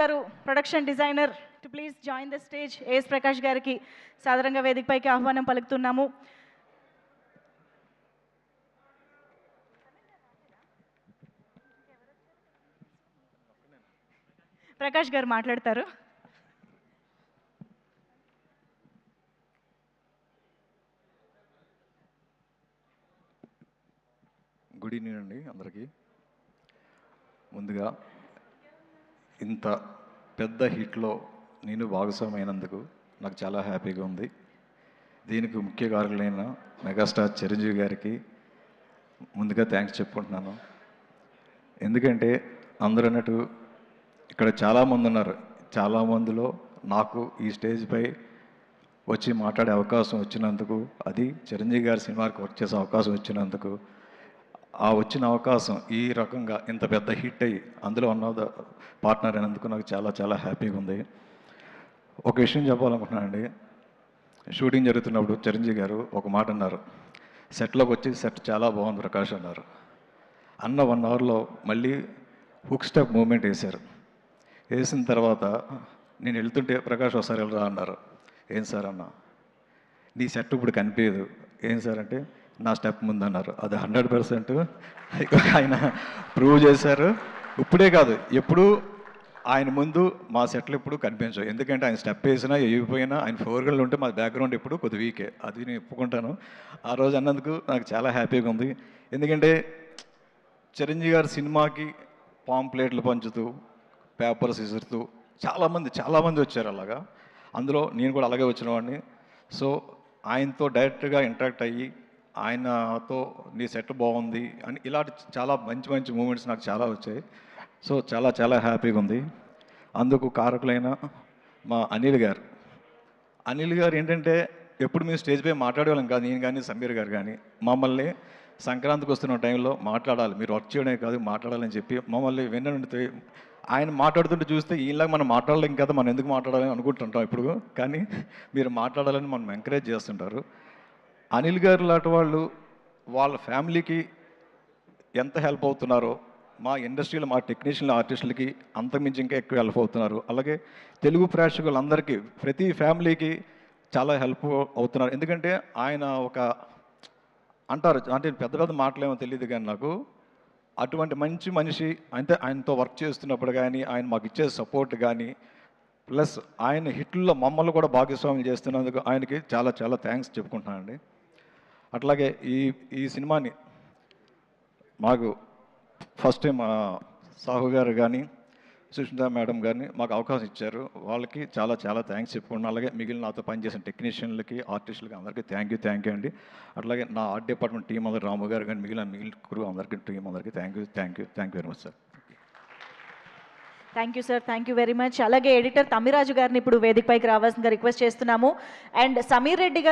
గారు production designer to please join the stage. A S Prakash గారికి సాదరంగా వేదికపైకి ఆహ్వానం పలుకుతున్నాము. ప్రకాష్ గారు మాట్లాడతారు. గుడ్ ఈవినింగ్ అండి అందరికీ. ముందుగా ఇంత పెద్ద హిట్లో నేను భాగస్వామైనందుకు నాకు చాలా హ్యాపీగా ఉంది. దీనికి ముఖ్య కారకులైన మెగాస్టార్ చిరంజీవి గారికి ముందుగా థ్యాంక్స్ చెప్పుకుంటున్నాను. ఎందుకంటే అందరూ అన్నట్టు ఇక్కడ చాలామంది ఉన్నారు. చాలామందిలో నాకు ఈ స్టేజ్పై వచ్చి మాట్లాడే అవకాశం వచ్చినందుకు, అది చిరంజీవి గారి సినిమాకి వర్క్ చేసే అవకాశం వచ్చినందుకు, ఆ వచ్చిన అవకాశం ఈ రకంగా ఇంత పెద్ద హిట్ అయ్యి అందులో ఉన్న పార్ట్నర్ అయినందుకు నాకు చాలా చాలా హ్యాపీగా ఉంది. ఒక విషయం చెప్పాలనుకుంటున్నానండి. షూటింగ్ జరుగుతున్నప్పుడు చిరంజీవి గారు ఒక మాట అన్నారు, సెట్లోకి వచ్చి సెట్ చాలా బాగుంది ప్రకాష్ అన్నారు. అన్న 1 అవర్లో మళ్ళీ హుక్ స్టెప్ మూమెంట్ వేశారు. వేసిన తర్వాత నేను వెళ్తుంటే ప్రకాష్ ఒకసారి వెళ్ళరా అన్నారు. ఏం సార్ అన్న, నీ సెట్ ఇప్పుడు కనిపించదు. ఏం సార్ అంటే నా స్టెప్ ముందన్నారు. అది 100% ఆయన ప్రూవ్ చేశారు. ఇప్పుడే కాదు, ఎప్పుడు ఆయన ముందు మా సెట్లు ఎప్పుడు కనిపించవు. ఎందుకంటే ఆయన స్టెప్ వేసినా వేయకపోయినా ఆయన ఫోర్గళ్ళు ఉంటే మా బ్యాక్గ్రౌండ్ ఎప్పుడు కొద్ది వీకే, అది నేను ఒప్పుకుంటాను. ఆ రోజు అన్నందుకు నాకు చాలా హ్యాపీగా ఉంది. ఎందుకంటే చిరంజీవి గారి సినిమాకి పాంప్లెట్లు పంచుతూ పేపర్స్ విసురుతూ చాలామంది వచ్చారు అలాగా. అందులో నేను కూడా అలాగే వచ్చిన వాడిని. సో ఆయనతో డైరెక్ట్గా ఇంటరాక్ట్ అయ్యి ఆయనతో నీ సెట్ బాగుంది అని ఇలాంటి చాలా మంచి మూమెంట్స్ నాకు చాలా వచ్చాయి. సో చాలా చాలా హ్యాపీగా ఉంది. అందుకు కారకులైన మా అనిల్ గారు ఏంటంటే ఎప్పుడు మేము స్టేజ్పై మాట్లాడేవాళ్ళం కాదు. నేను కానీ సమీర్ గారు కానీ మమ్మల్ని సంక్రాంతికి వస్తున్న టైంలో మాట్లాడాలి, మీరు వర్క్ చేయడమే కాదు మాట్లాడాలని చెప్పి మమ్మల్ని వెన్నుండి ఆయన మాట్లాడుతుంటే చూస్తే ఈలాగా మనం మాట్లాడలేం కదా, మనం ఎందుకు మాట్లాడాలని అనుకుంటుంటాం ఇప్పుడు. కానీ మీరు మాట్లాడాలని మనం ఎంకరేజ్ చేస్తుంటారు. అనిల్ గారు లాంటి వాళ్ళు వాళ్ళ ఫ్యామిలీకి ఎంత హెల్ప్ అవుతున్నారో మా ఇండస్ట్రీలో మా టెక్నీషియన్ ఆర్టిస్టులకి అంతకుమించి ఇంకా ఎక్కువ హెల్ప్ అవుతున్నారు. అలాగే తెలుగు ప్రేక్షకులందరికీ ప్రతి ఫ్యామిలీకి చాలా హెల్ప్ అవుతున్నారు. ఎందుకంటే ఆయన ఒక అంటారు అంటే పెద్ద మాటలేమో తెలియదు కానీ నాకు అటువంటి మంచి మనిషి అంటే ఆయనతో వర్క్ చేస్తున్నప్పుడు కానీ ఆయన మాకు ఇచ్చే సపోర్ట్ కానీ ప్లస్ ఆయన హిట్లలో మమ్మల్ని కూడా భాగస్వామ్యం చేస్తున్నందుకు ఆయనకి చాలా చాలా థ్యాంక్స్ చెప్పుకుంటున్నానండి. అట్లాగే ఈ సినిమాని మాకు ఫస్ట్ టైం సాహు గారు కానీ సుష్మిత మేడం గారిని మాకు అవకాశం ఇచ్చారు. వాళ్ళకి చాలా చాలా థ్యాంక్స్ చెప్పుకున్నాను. అలాగే మిగిలిన నాతో పనిచేసిన టెక్నీషియన్లకి ఆర్టిస్టులకి అందరికీ థ్యాంక్ యూ అండి. అట్లాగే నా ఆర్ట్ డిపార్ట్మెంట్ టీం అందరూ రాము గారు కానీ మిగిలిన క్రూ అందరికీ టీం అందరికీ thank you very much sir. Thank you very much. అలాగే ఎడిటర్ తమ్మిరాజు గారిని ఇప్పుడు వేదికపైకి రావాల్సిందిగా రిక్వెస్ట్ చేస్తున్నాము. అండ్ సమీర్ రెడ్డి గారు